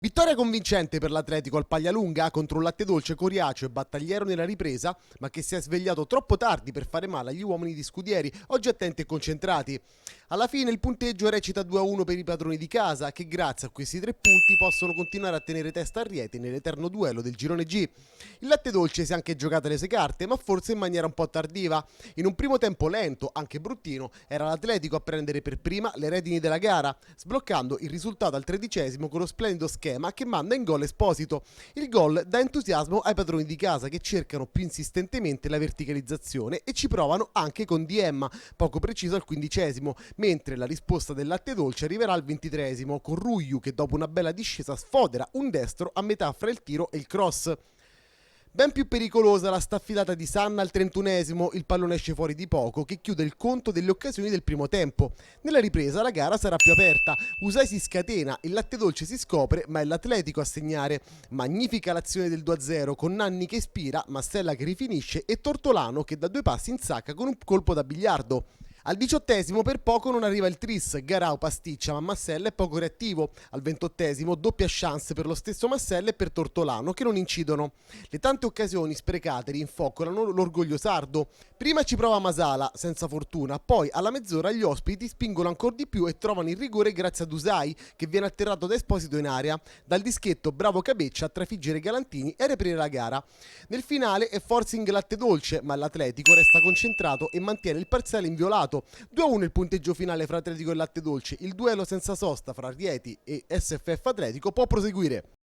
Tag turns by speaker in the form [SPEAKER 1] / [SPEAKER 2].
[SPEAKER 1] Vittoria convincente per l'Atletico al Paglialunga contro un latte dolce coriaceo e battagliero nella ripresa, ma che si è svegliato troppo tardi per fare male agli uomini di Scudieri, oggi attenti e concentrati. Alla fine il punteggio recita 2-1 per i padroni di casa, che grazie a questi 3 punti possono continuare a tenere testa a Rieti nell'eterno duello del girone G. Il latte dolce si è anche giocata le sue carte, ma forse in maniera un po' tardiva. In un primo tempo lento, anche bruttino, era l'Atletico a prendere per prima le redini della gara, sbloccando il risultato al 13° con lo splendido schema che manda in gol Esposito. Il gol dà entusiasmo ai padroni di casa che cercano più insistentemente la verticalizzazione e ci provano anche con Diemma, poco preciso al 15°, mentre la risposta del latte dolce arriverà al 23° con Ruiu che dopo una bella discesa sfodera un destro a metà fra il tiro e il cross. Ben più pericolosa la staffilata di Sanna al 31°, il pallone esce fuori di poco che chiude il conto delle occasioni del primo tempo. Nella ripresa la gara sarà più aperta, Usai si scatena, il latte dolce si scopre ma è l'Atletico a segnare. Magnifica l'azione del 2-0 con Nanni che ispira, Mastella che rifinisce e Tortolano che da 2 passi insacca con un colpo da biliardo. Al 18° per poco non arriva il tris, Garau pasticcia ma Massella è poco reattivo. Al 28° doppia chance per lo stesso Massella e per Tortolano che non incidono. Le tante occasioni sprecate rinfoccolano l'orgoglio sardo. Prima ci prova Masala, senza fortuna, poi alla mezz'ora gli ospiti spingono ancora di più e trovano il rigore grazie ad Usai che viene atterrato da Esposito in area. Dal dischetto bravo Cabeccia a trafiggere Galantini e riaprire la gara. Nel finale è forcing latte dolce, ma l'Atletico resta concentrato e mantiene il parziale inviolato. 2-1 il punteggio finale fra Atletico e Latte Dolce. Il duello senza sosta fra Rieti e SFF Atletico può proseguire.